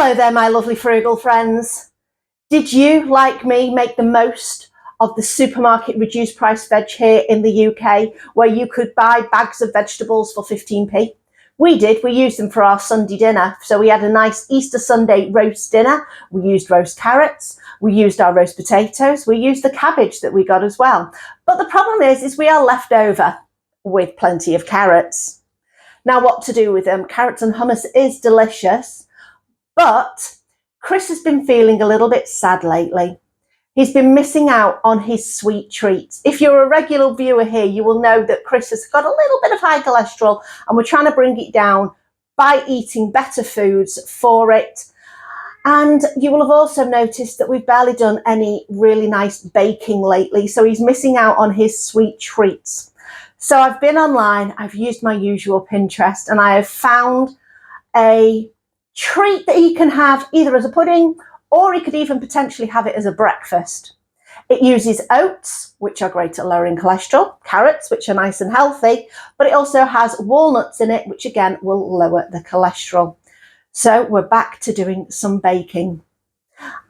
Hello there, my lovely frugal friends. Did you, like me, make the most of the supermarket reduced price veg here in the UK, where you could buy bags of vegetables for 15p? We did. We used them for our Sunday dinner. So we had a nice Easter Sunday roast dinner. We used roast carrots. We used our roast potatoes. We used the cabbage that we got as well. But the problem is we are left over with plenty of carrots. Now, what to do with them? Carrots and hummus is delicious. But Chris has been feeling a little bit sad lately. He's been missing out on his sweet treats. If you're a regular viewer here, you will know that Chris has got a little bit of high cholesterol and we're trying to bring it down by eating better foods for it. And you will have also noticed that we've barely done any really nice baking lately, so he's missing out on his sweet treats. So I've been online, I've used my usual Pinterest, and I have found a treat that he can have either as a pudding or he could even potentially have it as a breakfast. It uses oats, which are great at lowering cholesterol, carrots, which are nice and healthy, but it also has walnuts in it, which again will lower the cholesterol. So we're back to doing some baking.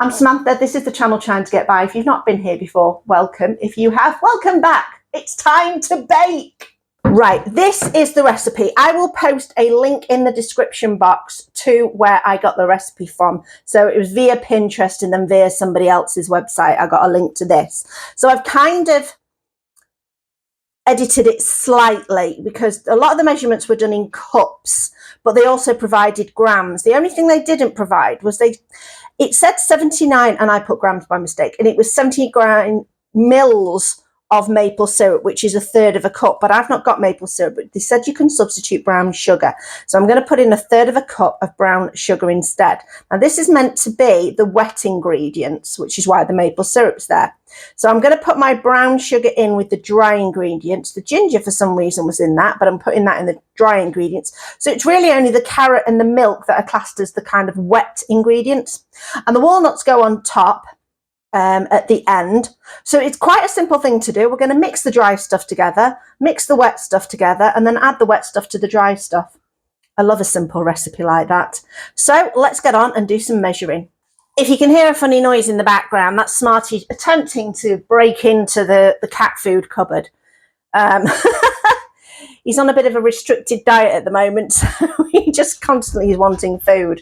I'm Samantha, this is the channel Trying to Get By. If you've not been here before, welcome. If you have, welcome back. It's time to bake. Right, this is the recipe. I will post a link in the description box to where I got the recipe from. So it was via Pinterest and then via somebody else's website. I got a link to this. So I've kind of edited it slightly because a lot of the measurements were done in cups, but they also provided grams. The only thing they didn't provide was it said 79 and I put grams by mistake, and it was 79 mils of maple syrup, which is 1/3 of a cup, but I've not got maple syrup, but they said you can substitute brown sugar. So I'm going to put in 1/3 of a cup of brown sugar instead. Now this is meant to be the wet ingredients, which is why the maple syrup's there. So I'm going to put my brown sugar in with the dry ingredients. The ginger for some reason was in that, but I'm putting that in the dry ingredients. So it's really only the carrot and the milk that are classed as the kind of wet ingredients. And the walnuts go on top at the end. So it's quite a simple thing to do. We're going to mix the dry stuff together, mix the wet stuff together, and then add the wet stuff to the dry stuff. I love a simple recipe like that. So let's get on and do some measuring. If you can hear a funny noise in the background, that's Smarty attempting to break into the cat food cupboard. He's on a bit of a restricted diet at the moment, so he just constantly is wanting food.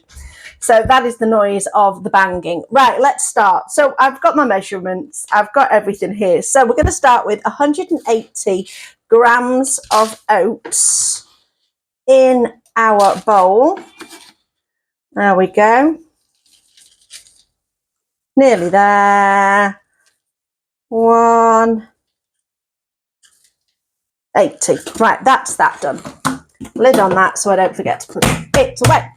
So that is the noise of the banging. Right, let's start. So I've got my measurements. I've got everything here. So we're going to start with 180 grams of oats in our bowl. There we go. Nearly there. 180. Right, that's that done. Lid on that so I don't forget to put it away.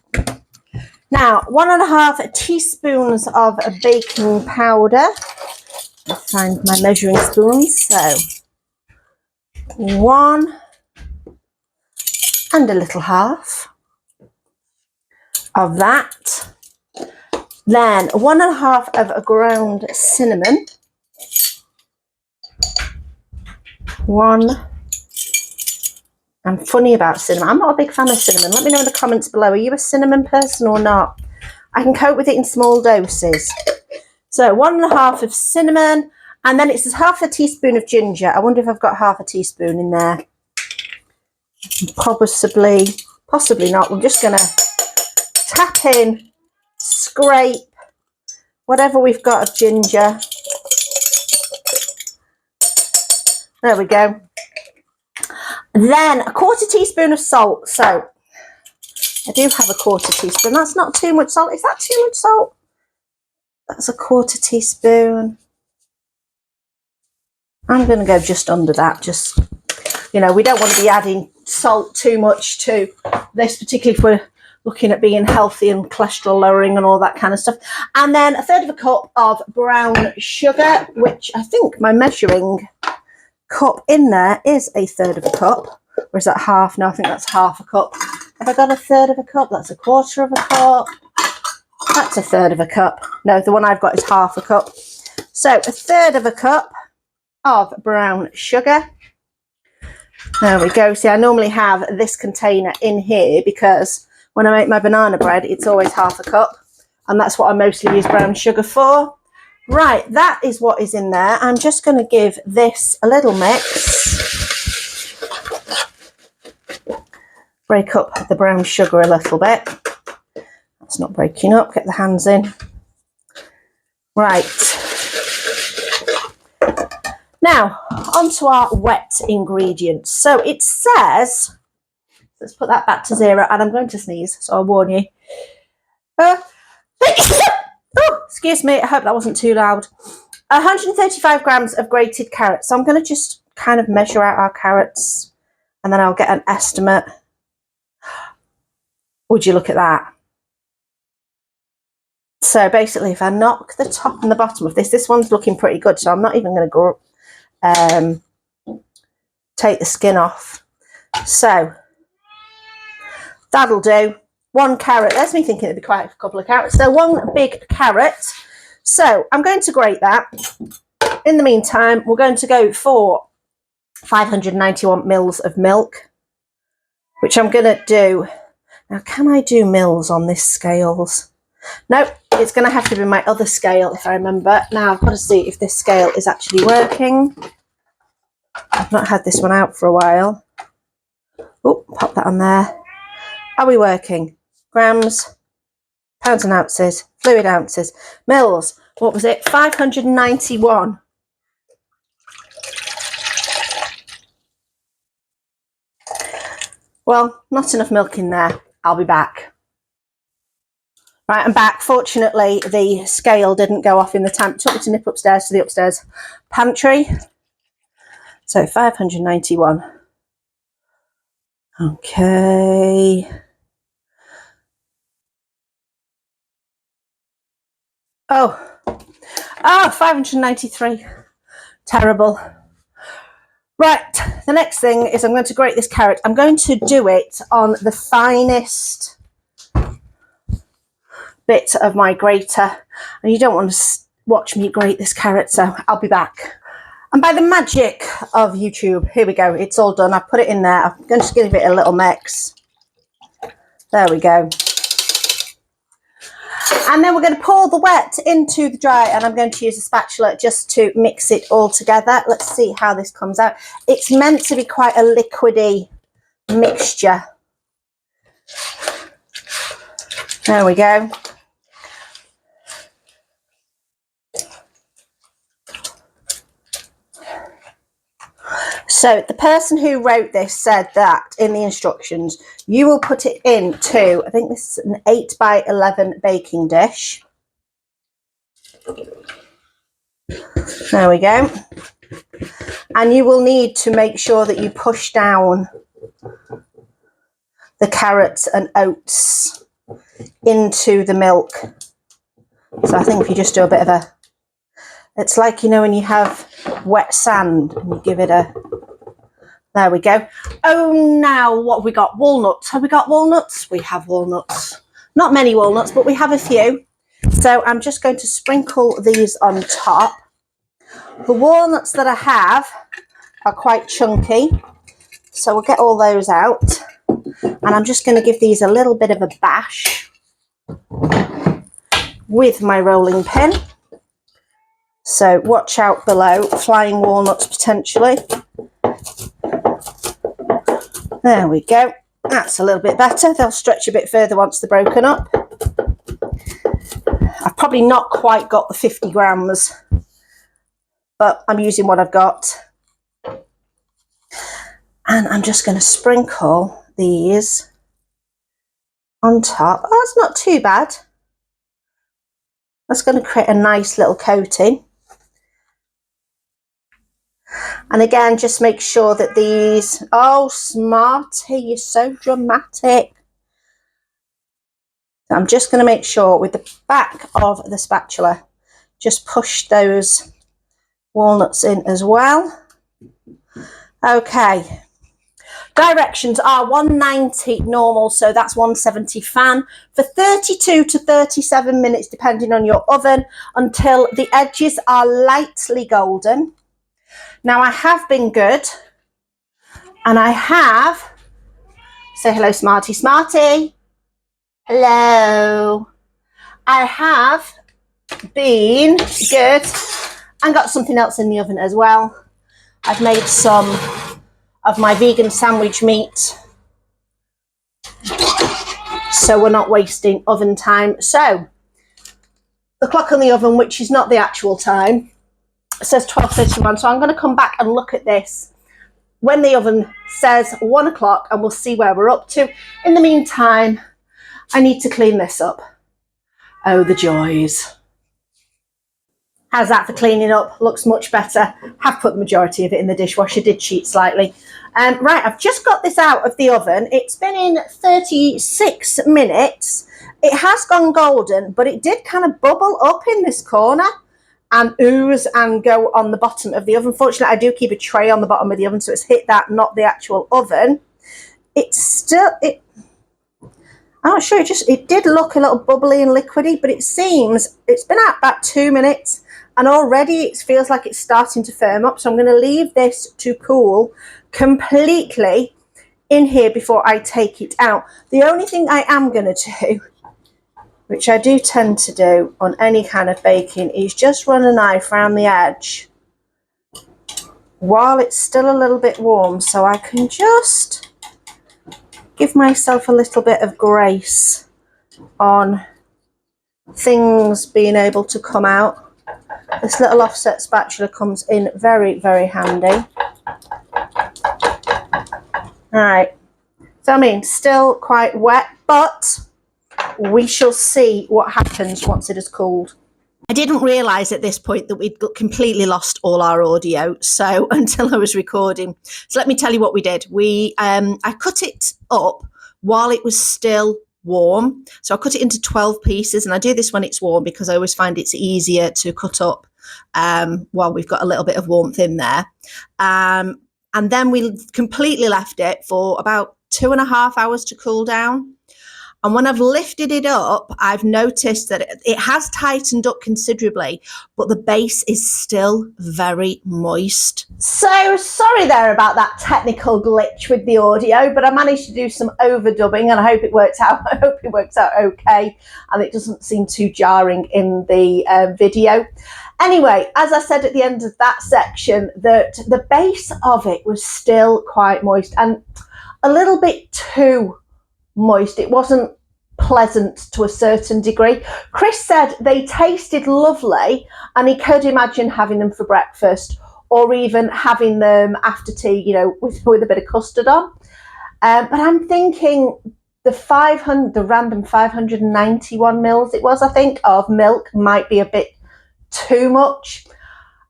Now, 1.5 teaspoons of baking powder. I'll find my measuring spoons. So, 1 and a little half of that. Then 1.5 of a ground cinnamon. 1. I'm funny about cinnamon. I'm not a big fan of cinnamon. Let me know in the comments below. Are you a cinnamon person or not? I can cope with it in small doses. So 1.5 of cinnamon, and then it's 1/2 teaspoon of ginger. I wonder if I've got 1/2 teaspoon in there. Possibly not. We're just going to tap in, scrape whatever we've got of ginger. There we go. Then 1/4 teaspoon of salt. So I do have 1/4 teaspoon. That's not too much salt. Is that too much salt? That's 1/4 teaspoon. I'm going to go just under that. Just, you know, we don't want to be adding salt too much to this, particularly if we're looking at being healthy and cholesterol lowering and all that kind of stuff. And then 1/3 of a cup of brown sugar, which I think my measuring cup in there is 1/3 of a cup. Or is that half? No, I think that's 1/2 a cup. Have I got 1/3 of a cup? That's 1/4 of a cup. That's 1/3 of a cup. No, the one I've got is 1/2 a cup. So 1/3 of a cup of brown sugar. There we go. See, I normally have this container in here because when I make my banana bread, it's always 1/2 a cup. And that's what I mostly use brown sugar for. Right, that is what is in there. I'm just going to give this a little mix. Break up the brown sugar a little bit. That's not breaking up, get the hands in. Right. Now, onto our wet ingredients. So it says, let's put that back to 0, and I'm going to sneeze, so I'll warn you. Oh, excuse me, I hope that wasn't too loud. 135 grams of grated carrots. So I'm going to just kind of measure out our carrots, and then I'll get an estimate. Would you look at that? So basically, if I knock the top and the bottom of this one's looking pretty good, so I'm not even going to go take the skin off. So that'll do. 1 carrot. That's me thinking it'd be quite a couple of carrots. So 1 big carrot. So I'm going to grate that. In the meantime, we're going to go for 591 mils of milk, which I'm going to do. Now, can I do mils on this scales? No, it's going to have to be my other scale if I remember. Now I've got to see if this scale is actually working. I've not had this one out for a while. Oh, pop that on there. Are we working? Grams, pounds and ounces, fluid ounces, mils. What was it? 591. Well, not enough milk in there. I'll be back. Right, I'm back. Fortunately, the scale didn't go off in the time. It took me to nip upstairs to the upstairs pantry. So 591. Okay. Oh, 593. Terrible. Right, the next thing is I'm going to grate this carrot. I'm going to do it on the finest bit of my grater. And you don't want to watch me grate this carrot, so I'll be back. And by the magic of YouTube, here we go. It's all done. I've put it in there. I'm going to give it a little mix. There we go. And then we're going to pour the wet into the dry, and I'm going to use a spatula just to mix it all together. Let's see how this comes out. It's meant to be quite a liquidy mixture. There we go. So the person who wrote this said that in the instructions, you will put it into, I think this is an 8 by 11 baking dish. There we go. And you will need to make sure that you push down the carrots and oats into the milk. So I think if you just do a bit of a, it's like, you know, when you have wet sand and you give it a, there we go. Oh, now what have we got? Walnuts. Have we got walnuts? We have walnuts. Not many walnuts, but we have a few. So I'm just going to sprinkle these on top. The walnuts that I have are quite chunky, so we'll get all those out. And I'm just going to give these a little bit of a bash with my rolling pin. So watch out below, flying walnuts potentially. There we go. That's a little bit better. They'll stretch a bit further once they're broken up. I've probably not quite got the 50 grams, but I'm using what I've got. And I'm just going to sprinkle these on top. Oh, that's not too bad. That's going to create a nice little coating. And again, just make sure that these, oh, Smarty, you're so dramatic. So I'm just going to make sure with the back of the spatula, just push those walnuts in as well. Okay. Directions are 190 normal, so that's 170 fan, for 32 to 37 minutes, depending on your oven, until the edges are lightly golden. Now, I have been good, and I have, say hello, Smarty. Smarty, hello. I have been good and got something else in the oven as well. I've made some of my vegan sandwich meat, so we're not wasting oven time. So the clock on the oven, which is not the actual time, says 12:31, so I'm going to come back and look at this when the oven says 1 o'clock, and we'll see where we're up to. In the meantime, I need to clean this up. Oh, the joys. How's that for cleaning up? Looks much better. Have put the majority of it in the dishwasher, did cheat slightly. Right, I've just got this out of the oven. It's been in 36 minutes. It has gone golden, but it did kind of bubble up in this corner and ooze and go on the bottom of the oven. Fortunately, I do keep a tray on the bottom of the oven, so it's hit that, not the actual oven. It's still, I'm not sure, it did look a little bubbly and liquidy, but it seems it's been out about 2 minutes and already it feels like it's starting to firm up. So I'm going to leave this to cool completely in here before I take it out. The only thing I am going to do, which I do tend to do on any kind of baking, is just run a knife around the edge while it's still a little bit warm, so I can just give myself a little bit of grace on things being able to come out. This little offset spatula comes in very, very handy. All right, so I mean, still quite wet, but we shall see what happens once it has cooled. I didn't realise at this point that we'd completely lost all our audio, so until I was recording. So let me tell you what we did. I cut it up while it was still warm. So I cut it into 12 pieces, and I do this when it's warm because I always find it's easier to cut up while we've got a little bit of warmth in there. And then we completely left it for about 2.5 hours to cool down. And when I've lifted it up, I've noticed that it has tightened up considerably, but the base is still very moist. So sorry there about that technical glitch with the audio, but I managed to do some overdubbing and I hope it works out. I hope it works out okay and it doesn't seem too jarring in the video. Anyway, as I said at the end of that section, that the base of it was still quite moist and a little bit too moist. It wasn't pleasant to a certain degree. Chris said they tasted lovely and he could imagine having them for breakfast or even having them after tea, you know, with a bit of custard on. But I'm thinking the random 591 mils it was, I think, of milk might be a bit too much.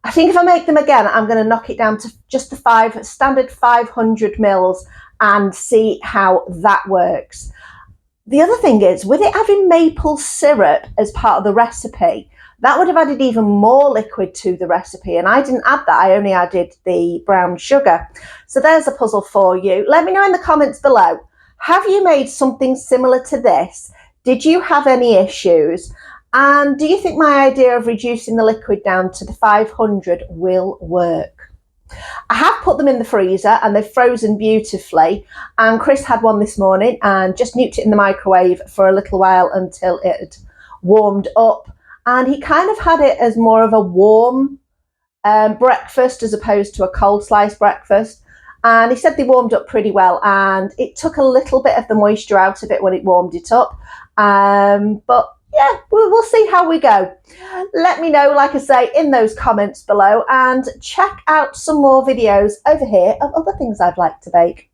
I think if I make them again, I'm going to knock it down to just the standard 500 mils and see how that works. The other thing is, with it having maple syrup as part of the recipe, that would have added even more liquid to the recipe, and I didn't add that. I only added the brown sugar. So there's a puzzle for you. Let me know in the comments below. Have you made something similar to this? Did you have any issues? And do you think my idea of reducing the liquid down to the 500 will work? I have put them in the freezer and they've frozen beautifully, and Chris had one this morning and just nuked it in the microwave for a little while until it had warmed up, and he kind of had it as more of a warm breakfast as opposed to a cold sliced breakfast, and he said they warmed up pretty well and it took a little bit of the moisture out of it when it warmed it up, but yeah, we'll see how we go. Let me know, like I say, in those comments below, and check out some more videos over here of other things I'd like to bake.